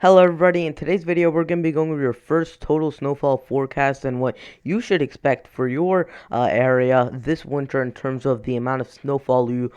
Hello everybody, in today's video we're going to be going over your first total snowfall forecast and what you should expect for your area this winter in terms of the amount of snowfall you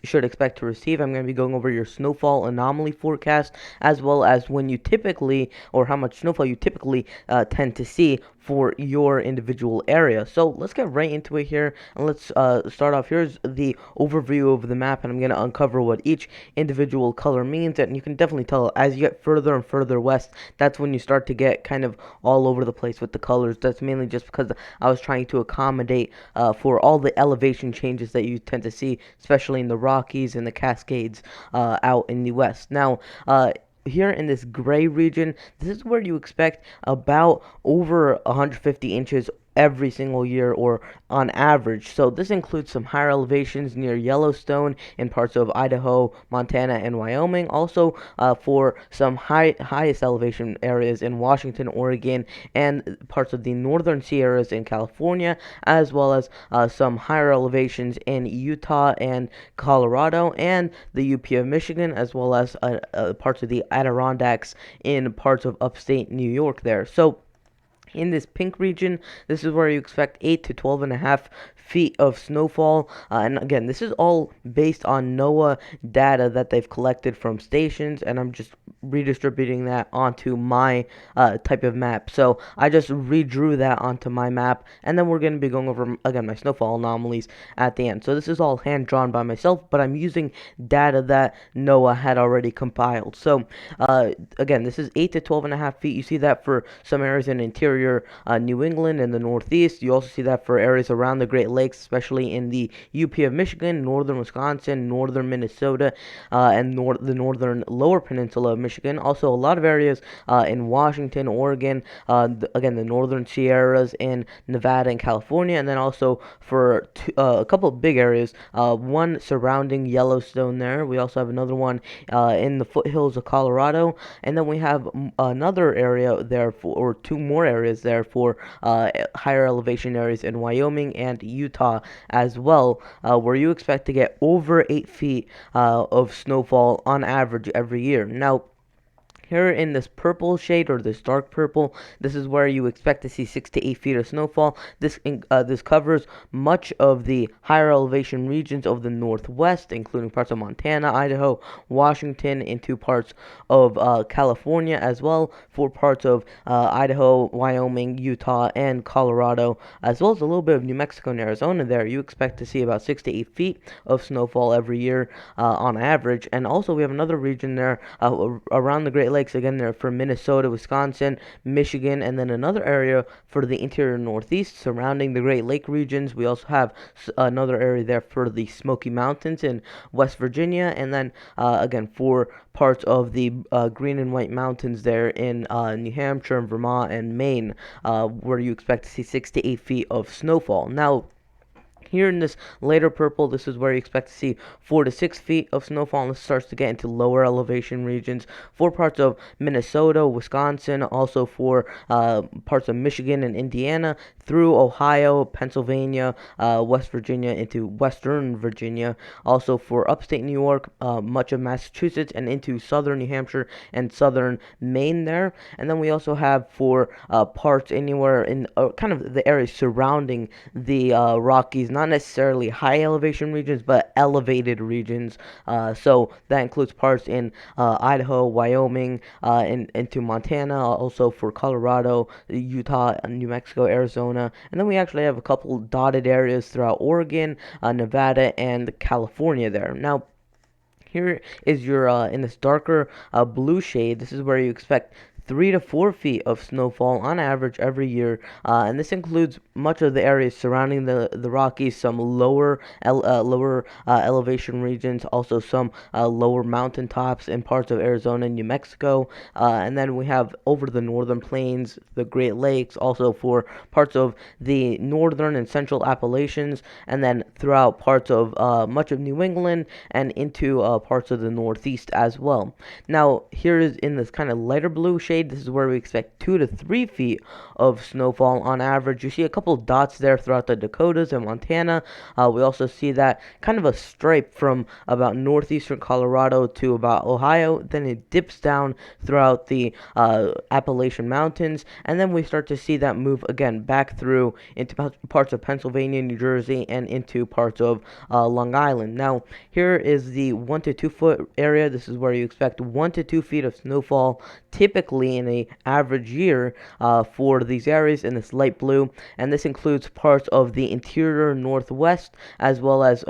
should expect to receive. I'm going to be going over your snowfall anomaly forecast as well as when you typically, or how much snowfall you typically tend to see for your individual area. So let's get right into it here and let's start off. Here's the overview of the map and I'm going to uncover what each individual color means, and you can definitely tell as you get further and further west, that's when you start to get kind of all over the place with the colors. That's mainly just because I was trying to accommodate for all the elevation changes that you tend to see, especially in the Rockies and the Cascades out in the west. Now, here in this gray region, this is where you expect about over 150 inches every single year, or on average. So this includes some higher elevations near Yellowstone in parts of Idaho, Montana, and Wyoming. Also for some highest elevation areas in Washington, Oregon, and parts of the northern Sierras in California, as well as some higher elevations in Utah and Colorado, and the UP of Michigan, as well as parts of the Adirondacks in parts of upstate New York there. So in this pink region, this is where you expect 8 to 12.5 feet of snowfall. And again, this is all based on NOAA data that they've collected from stations, and I'm just redistributing that onto my type of map. So I just redrew that onto my map, and then we're going to be going over, again, my snowfall anomalies at the end. So this is all hand-drawn by myself, but I'm using data that NOAA had already compiled. So again, this is 8 to 12.5 feet. You see that for some areas in interior New England and the Northeast. You also see that for areas around the Great Lakes, especially in the UP of Michigan, northern Wisconsin, northern Minnesota, and the northern lower peninsula of Michigan. Also, a lot of areas in Washington, Oregon, again, the northern Sierras in Nevada and California, and then also for a couple of big areas, one surrounding Yellowstone there. We also have another one in the foothills of Colorado, and then we have another area there for, or two more areas there for higher elevation areas in Wyoming and Utah as well, where you expect to get over 8 feet of snowfall on average every year. Now, here in this purple shade, or this dark purple, this is where you expect to see 6 to 8 feet of snowfall. This covers much of the higher elevation regions of the Northwest, including parts of Montana, Idaho, Washington, into parts of California, as well for parts of Idaho, Wyoming, Utah, and Colorado, as well as a little bit of New Mexico and Arizona. There, you expect to see about 6 to 8 feet of snowfall every year on average. And also, we have another region there around the Great Lakes. Again, there for Minnesota, Wisconsin, Michigan, and then another area for the interior Northeast surrounding the Great Lake regions. We also have another area there for the Smoky Mountains in West Virginia, and then again for parts of the Green and White Mountains there in New Hampshire and Vermont and Maine, where you expect to see 6 to 8 feet of snowfall. Now, here in this later purple, this is where you expect to see 4 to 6 feet of snowfall, and this starts to get into lower elevation regions for parts of Minnesota, Wisconsin, also for parts of Michigan and Indiana, through Ohio, Pennsylvania, West Virginia, into western Virginia, also for upstate New York, much of Massachusetts, and into southern New Hampshire and southern Maine there. And then we also have for parts anywhere in kind of the areas surrounding the Rockies, not necessarily high elevation regions, but elevated regions. So that includes parts in Idaho, Wyoming, into Montana, also for Colorado, Utah, New Mexico, Arizona. And then we actually have a couple dotted areas throughout Oregon, Nevada, and California there. Now, here is your, in this darker blue shade, this is where you expect 3 to 4 feet of snowfall on average every year, and this includes much of the areas surrounding the Rockies, some lower elevation regions, also some lower mountain tops in parts of Arizona and New Mexico, and then we have over the northern plains, the Great Lakes, also for parts of the northern and central Appalachians, and then throughout parts of much of New England and into parts of the Northeast as well. Now, here is in this kind of lighter blue shade shade, this is where we expect 2 to 3 feet of snowfall on average. You see a couple dots there throughout the Dakotas and Montana. We also see that kind of a stripe from about northeastern Colorado to about Ohio. Then it dips down throughout the Appalachian Mountains, and then we start to see that move again back through into parts of Pennsylvania, New Jersey, and into parts of Long Island. Now, here is the 1 to 2 foot area. This is where you expect 1 to 2 feet of snowfall typically in a average year for these areas in this light blue, and this includes parts of the interior northwest as well as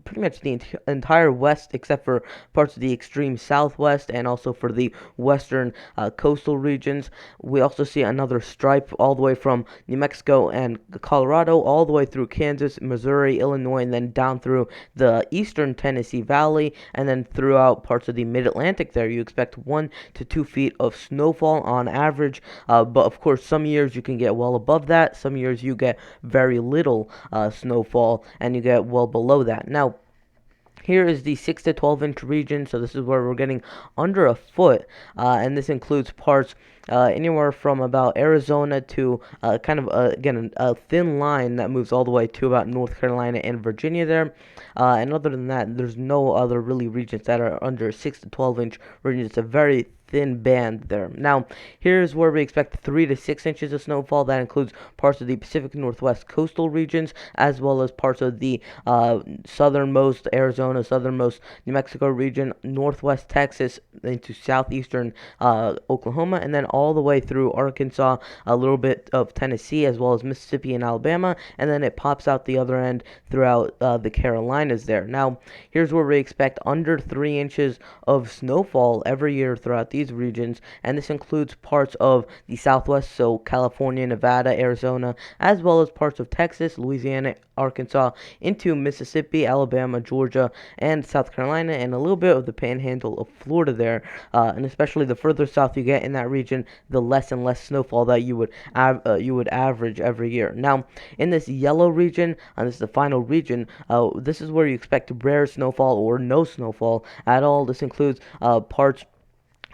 pretty much the entire west except for parts of the extreme southwest and also for the western coastal regions. We also see another stripe all the way from New Mexico and Colorado all the way through Kansas, Missouri, Illinois, and then down through the eastern Tennessee Valley, and then throughout parts of the mid-Atlantic there you expect 1 to 2 feet of snowfall on average, but of course some years you can get well above that, some years you get very little snowfall and you get well below that. Now, here is the 6 to 12 inch region, so this is where we're getting under a foot, and this includes parts anywhere from about Arizona to kind of again a thin line that moves all the way to about North Carolina and Virginia there. And other than that, there's no other really regions that are under 6 to 12 inch regions. It's a very thin band there. Now, here's where we expect 3 to 6 inches of snowfall. That includes parts of the Pacific Northwest coastal regions, as well as parts of the southernmost Arizona, southernmost New Mexico region, northwest Texas, into southeastern Oklahoma, and then all the way through Arkansas, a little bit of Tennessee, as well as Mississippi and Alabama, and then it pops out the other end throughout the Carolinas there. Now, here's where we expect under 3 inches of snowfall every year throughout these regions, and this includes parts of the southwest, so California, Nevada, Arizona, as well as parts of Texas, Louisiana, Arkansas, into Mississippi, Alabama, Georgia, and South Carolina, and a little bit of the panhandle of Florida there. And especially the further south you get in that region, the less and less snowfall that you would average every year. Now, in this yellow region, and this is the final region, this is where you expect rare snowfall or no snowfall at all. This includes parts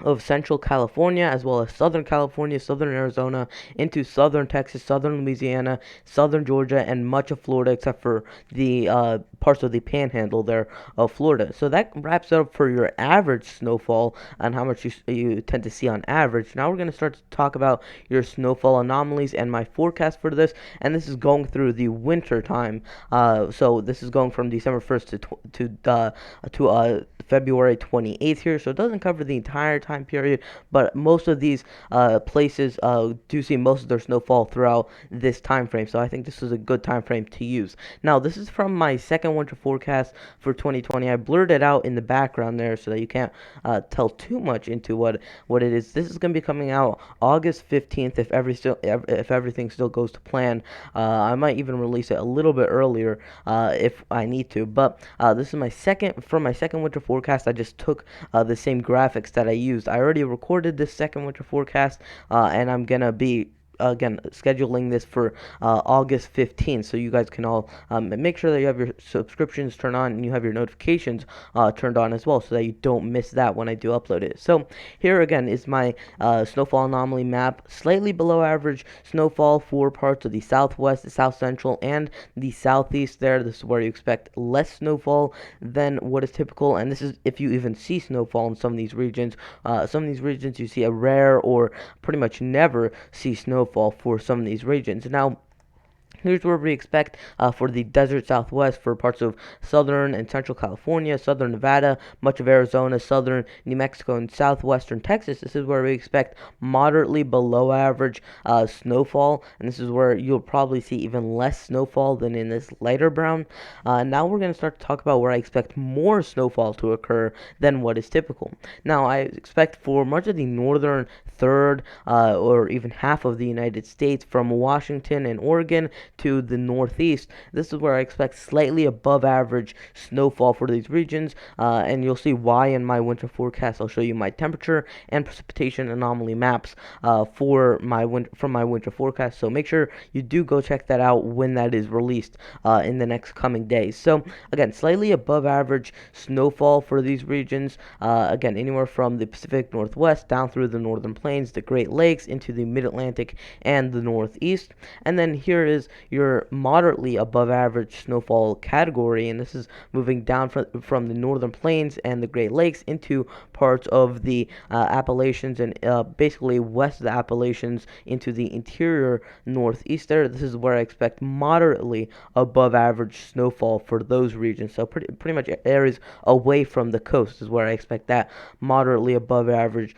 of Central California, as well as Southern California, Southern Arizona, into Southern Texas, Southern Louisiana, Southern Georgia, and much of Florida, except for the parts of the Panhandle there of Florida. So that wraps it up for your average snowfall and how much you tend to see on average. Now we're going to start to talk about your snowfall anomalies and my forecast for this, and this is going through the winter time. So this is going from December 1st to February 28th here, so it doesn't cover the entire time period, but most of these places do see most of their snowfall throughout this time frame, so I think this is a good time frame to use. Now, this is from my second winter forecast for 2020. I blurred it out in the background there so that you can't tell too much into what it is. This is going to be coming out August 15th if everything still goes to plan. I might even release it a little bit earlier if I need to, but this is my second winter forecast. I just took the same graphics that I used. I already recorded this second winter forecast, and I'm gonna be again scheduling this for August 15th, so you guys can all make sure that you have your subscriptions turned on and you have your notifications turned on as well, so that you don't miss that when I do upload it. So here again is my snowfall anomaly map. Slightly below average snowfall for parts of the southwest, the south central, and the southeast there. This is where you expect less snowfall than what is typical, and this is if you even see snowfall in some of these regions. Some of these regions you see a rare or pretty much never see snowfall for some of these regions. Now, here's where we expect for the desert southwest, for parts of southern and central California, southern Nevada, much of Arizona, southern New Mexico, and southwestern Texas. This is where we expect moderately below average snowfall, and this is where you'll probably see even less snowfall than in this lighter brown. Now we're going to start to talk about where I expect more snowfall to occur than what is typical. Now, I expect for much of the northern third or even half of the United States, from Washington and Oregon to the northeast, this is where I expect slightly above average snowfall for these regions, and you'll see why in my winter forecast. I'll show you my temperature and precipitation anomaly maps from my winter forecast. So make sure you do go check that out when that is released in the next coming days. So again, slightly above average snowfall for these regions. Again, anywhere from the Pacific Northwest down through the northern plains, the Great Lakes, into the Mid-Atlantic and the Northeast. And then here is your moderately above average snowfall category, and this is moving down from the northern plains and the Great Lakes into parts of the Appalachians and basically west of the Appalachians into the interior northeast there. This is where I expect moderately above average snowfall for those regions. So pretty much areas away from the coast is where I expect that moderately above average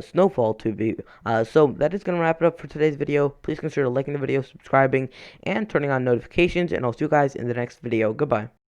snowfall to be. So that is going to wrap it up for today's video. Please consider liking the video, subscribing, and turning on notifications, and I'll see you guys in the next video. Goodbye.